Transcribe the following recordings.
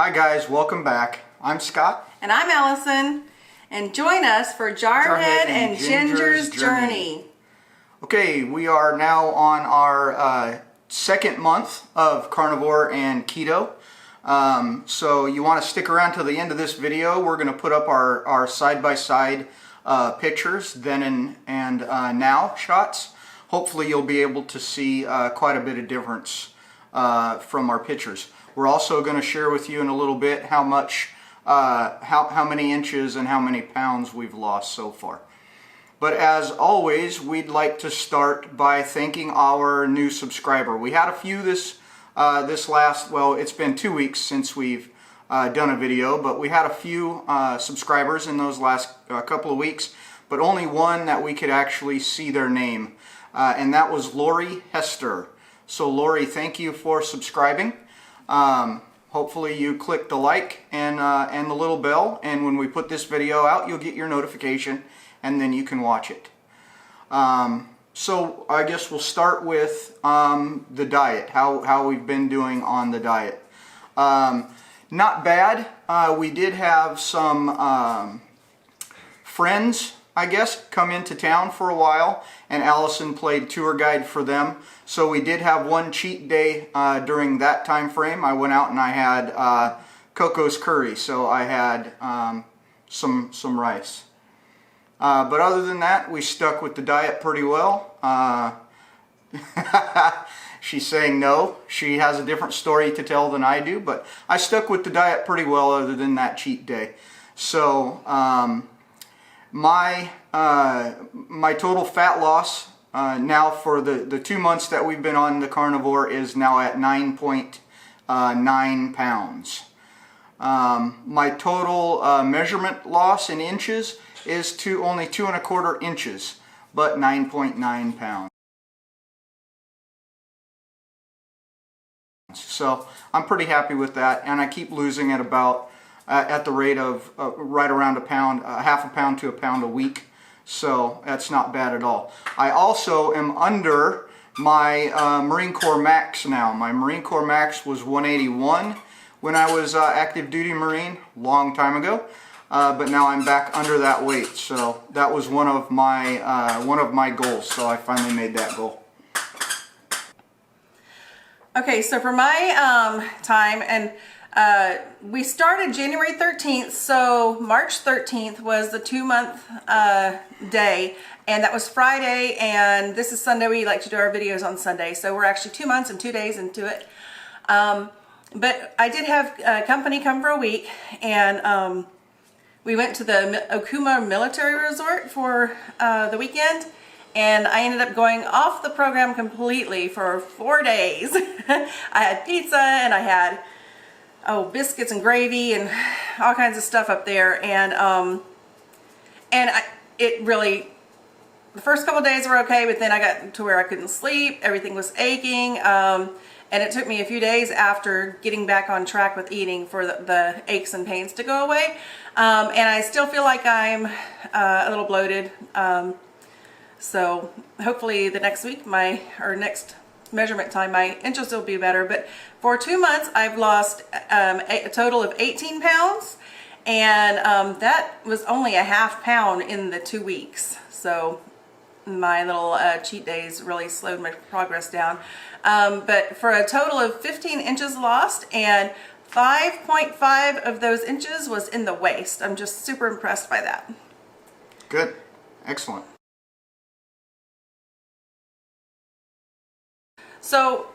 Hi guys, welcome back. I'm Scott. And I'm Allison. And join us for Jarhead and Ginger's Journey. Okay, we are now on our second month of carnivore and keto. So you want to stick around till the end of this video. We're going to put up our side-by-side pictures, then and now shots. Hopefully you'll be able to see quite a bit of difference from our pictures. We're also going to share with you in a little bit how much, how many inches and how many pounds we've lost so far. But as always, we'd like to start by thanking our new subscriber. We had a few this last, well, it's been 2 weeks since we've done a video, but we had a few subscribers in those last couple of weeks, but only one that we could actually see their name, and that was Lori Hester. So Lori, thank you for subscribing. Hopefully you click the like and the little bell, and when we put this video out, you'll get your notification, and then you can watch it. So I guess we'll start with the diet, how we've been doing on the diet. Not bad. We did have some friends, I guess, come into town for a while, and Allison played tour guide for them. So we did have one cheat day during that time frame. I went out and I had Coco's curry, so I had some rice. But other than that, we stuck with the diet pretty well. She's saying no. She has a different story to tell than I do, but I stuck with the diet pretty well other than that cheat day. So my total fat loss now for the 2 months that we've been on the carnivore is now at 9.9 pounds. My total measurement loss in inches is only 2¼ inches, but 9.9 pounds. So I'm pretty happy with that, and I keep losing at about at the rate of right around a pound, half a pound to a pound a week. So that's not bad at all. I also am under my Marine Corps max now. My Marine Corps max was 181 when I was active duty Marine, long time ago. But now I'm back under that weight. So that was one of my goals. So I finally made that goal. Okay, so for my time, and we started January 13th, so March 13th was the 2-month day, and that was Friday, and this is Sunday. We like to do our videos on Sunday, so we're actually 2 months and 2 days into it. But I did have company come for a week, and we went to the Okuma Military Resort for the weekend, and I ended up going off the program completely for 4 days. I had pizza, and I had biscuits and gravy and all kinds of stuff up there, and it really, the first couple of days were okay, but then I got to where I couldn't sleep, everything was aching, and it took me a few days after getting back on track with eating for the aches and pains to go away, and I still feel like I'm a little bloated, so hopefully the next week, next measurement time, my inches will be better. But for 2 months, I've lost a total of 18 pounds, and that was only a ½ pound in the 2 weeks. So my little cheat days really slowed my progress down. But for a total of 15 inches lost, and 5.5 of those inches was in the waist. I'm just super impressed by that. Good. Excellent. So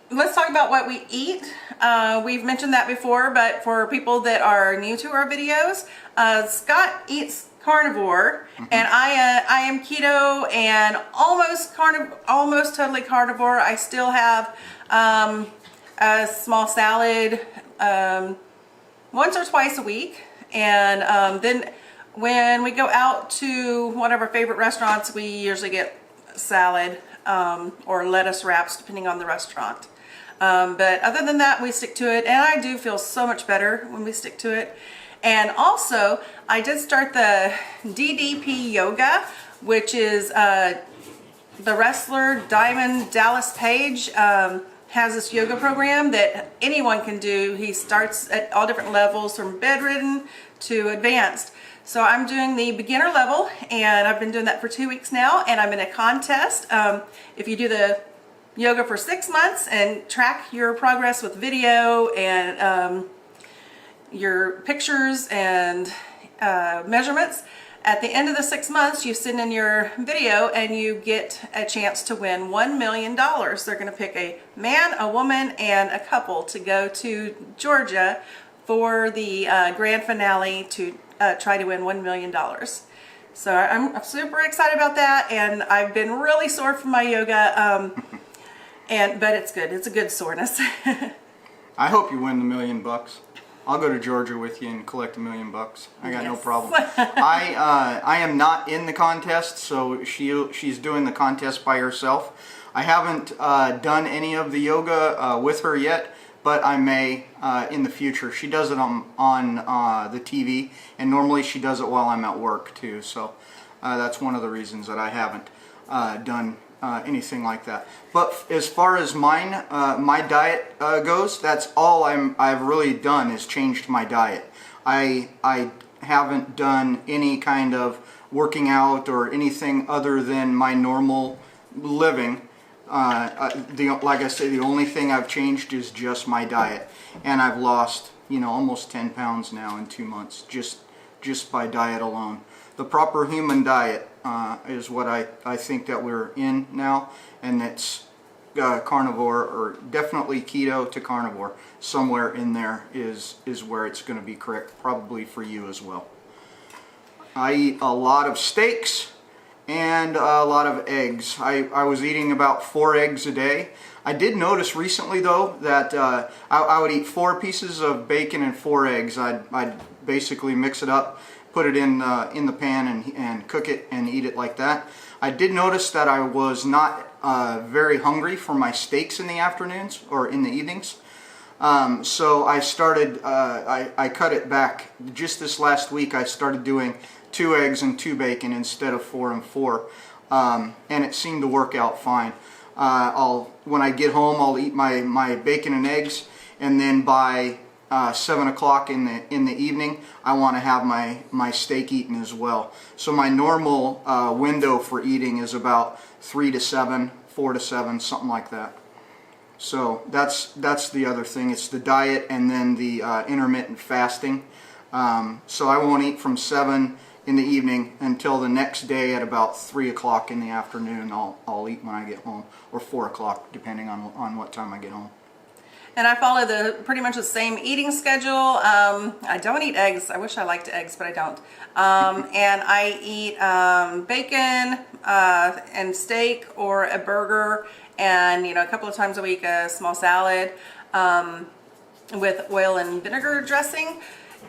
let's talk about what we eat. We've mentioned that before, but for people that are new to our videos, Scott eats carnivore, and I am keto and almost totally carnivore. I still have a small salad once or twice a week, and then when we go out to one of our favorite restaurants, we usually get salad or lettuce wraps, depending on the restaurant. But other than that, we stick to it, and I do feel so much better when we stick to it. And also, I did start the DDP yoga, which is the wrestler Diamond Dallas Page has this yoga program that anyone can do. He starts at all different levels from bedridden to advanced. So I'm doing the beginner level, and I've been doing that for 2 weeks now, and I'm in a contest. If you do the yoga for 6 months and track your progress with video and your pictures and measurements, at the end of the 6 months, you send in your video and you get a chance to win $1 million. They're going to pick a man, a woman, and a couple to go to Georgia for the grand finale to try to win $1 million. So I'm super excited about that, and I've been really sore from my yoga, but it's good. It's a good soreness. I hope you win the $1 million. I'll go to Georgia with you and collect $1 million. I got no problem. I am not in the contest, so she's doing the contest by herself. I haven't done any of the yoga with her yet, but I may in the future. She does it on the TV, and normally she does it while I'm at work too. So that's one of the reasons that I haven't done anything like that. But as far as mine, my diet goes, that's all I've really done is changed my diet. I haven't done any kind of working out or anything other than my normal living. Like I say, the only thing I've changed is just my diet, and I've lost, almost 10 pounds now in 2 months just by diet alone. The proper human diet is what I think that we're in now, and it's carnivore, or definitely keto to carnivore. Somewhere in there is where it's going to be correct, probably for you as well. I eat a lot of steaks and a lot of eggs. I was eating about 4 eggs a day. I did notice recently though that I would eat 4 pieces of bacon and 4 eggs. I'd basically mix it up, put it in the pan and cook it and eat it like that. I did notice that I was not very hungry for my steaks in the afternoons or in the evenings. So I started, I cut it back. Just this last week I started doing 2 eggs and 2 bacon instead of 4 and 4. And it seemed to work out fine. When I get home, I'll eat my bacon and eggs, and then by 7 o'clock in the evening, I want to have my steak eaten as well. So my normal window for eating is about 3 to 7, 4 to 7, something like that. So that's the other thing. It's the diet and then the intermittent fasting. So I won't eat from 7 in the evening until the next day at about 3 o'clock in the afternoon. I'll eat when I get home, or 4 o'clock, depending on what time I get home. And I follow pretty much the same eating schedule. I don't eat eggs. I wish I liked eggs, but I don't. And I eat bacon and steak or a burger, and a couple of times a week a small salad with oil and vinegar dressing.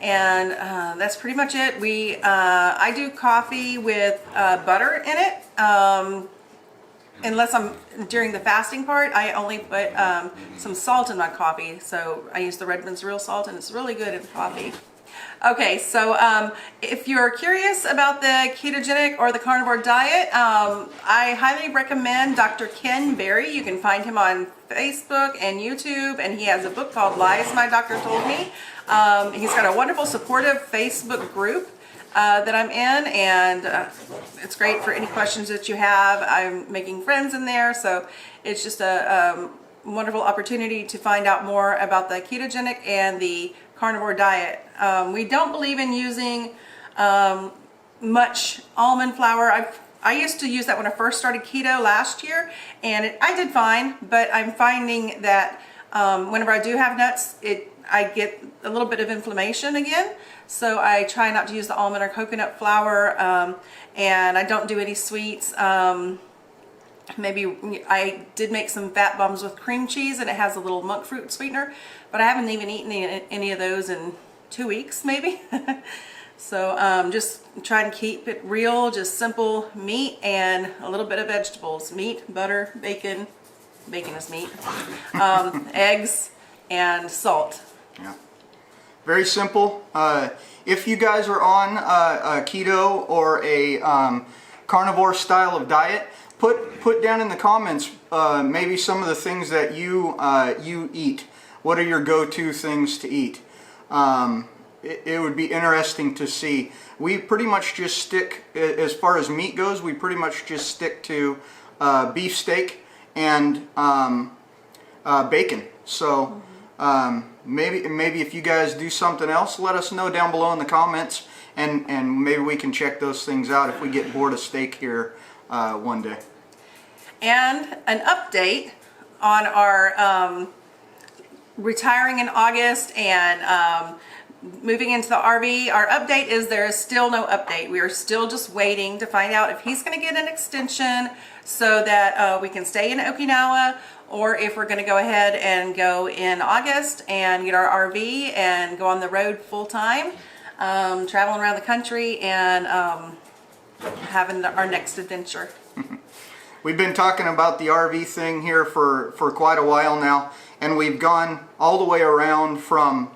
And that's pretty much it. I do coffee with butter in it. Unless I'm during the fasting part, I only put some salt in my coffee. So I use the Redmond's real salt, and it's really good in coffee. Okay, so if you're curious about the ketogenic or the carnivore diet, I highly recommend Dr. Ken Berry. You can find him on Facebook and YouTube, and he has a book called Lies My Doctor Told Me. He's got a wonderful supportive Facebook group that I'm in, and it's great for any questions that you have. I'm making friends in there, so it's just a wonderful opportunity to find out more about the ketogenic and the carnivore diet. We don't believe in using much almond flour. I used to use that when I first started keto last year, and I did fine, but I'm finding that whenever I do have nuts, I get a little bit of inflammation again. So I try not to use the almond or coconut flour, and I don't do any sweets. Maybe I did make some fat bombs with cream cheese, and it has a little monk fruit sweetener, but I haven't even eaten any of those in 2 weeks maybe. So just try and keep it real, just simple meat and a little bit of vegetables. Meat, butter, bacon is meat, eggs, and salt. Yeah. Very simple. If you guys are on a keto or a carnivore style of diet, put down in the comments maybe some of the things that you eat. What are your go-to things to eat? It would be interesting to see. We pretty much just stick, as far as meat goes, we pretty much just stick to beefsteak and bacon. So maybe if you guys do something else, let us know down below in the comments, and maybe we can check those things out if we get bored of steak here one day. And an update on our retiring in August and moving into the RV. Our update is there is still no update. We are still just waiting to find out if he's going to get an extension so that we can stay in Okinawa, or if we're going to go ahead and go in August and get our RV and go on the road full time, traveling around the country and having our next adventure. We've been talking about the RV thing here for quite a while now, and we've gone all the way around from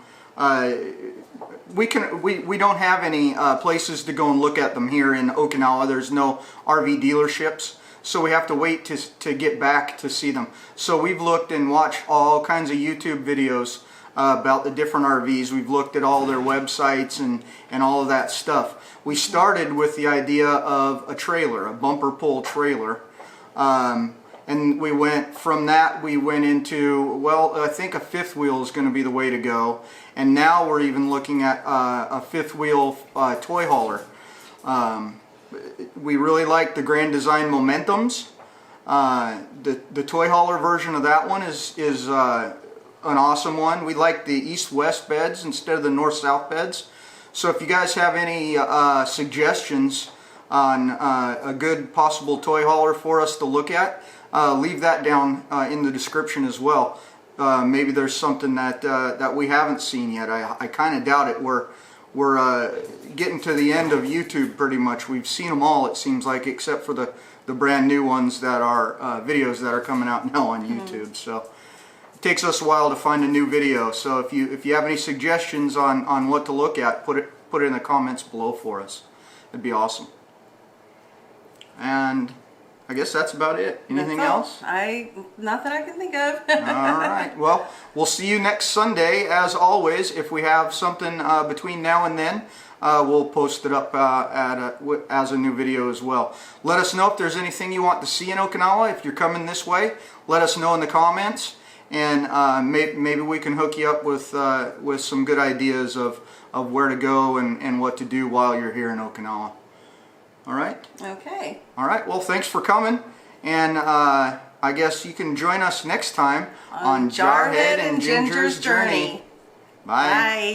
we don't have any places to go and look at them here in Okinawa. There's no RV dealerships, so we have to wait to get back to see them. So we've looked and watched all kinds of YouTube videos about the different RVs. We've looked at all their websites and all of that stuff. We started with the idea of a trailer, a bumper pull trailer. And we went from that, we went into, well, I think a fifth wheel is going to be the way to go. And now we're even looking at a fifth wheel toy hauler. We really like the Grand Design Momentums. The toy hauler version of that one is an awesome one. We like the east-west beds instead of the north-south beds. So if you guys have any suggestions on a good possible toy hauler for us to look at, leave that down in the description as well. Maybe there's something that we haven't seen yet. I kind of doubt it. We're getting to the end of YouTube pretty much. We've seen them all, it seems like, except for the brand new ones that are videos that are coming out now on YouTube. So it takes us a while to find a new video. So if you have any suggestions on what to look at, put it in the comments below for us. It'd be awesome. And I guess that's about it. Anything else? Not that I can think of. All right. Well, we'll see you next Sunday. As always, if we have something between now and then, we'll post it up as a new video as well. Let us know if there's anything you want to see in Okinawa. If you're coming this way, let us know in the comments, and maybe we can hook you up with some good ideas of where to go and what to do while you're here in Okinawa. All right? Okay. All right. Well, thanks for coming. And I guess you can join us next time on Jarhead and Ginger's Journey. Bye. Bye.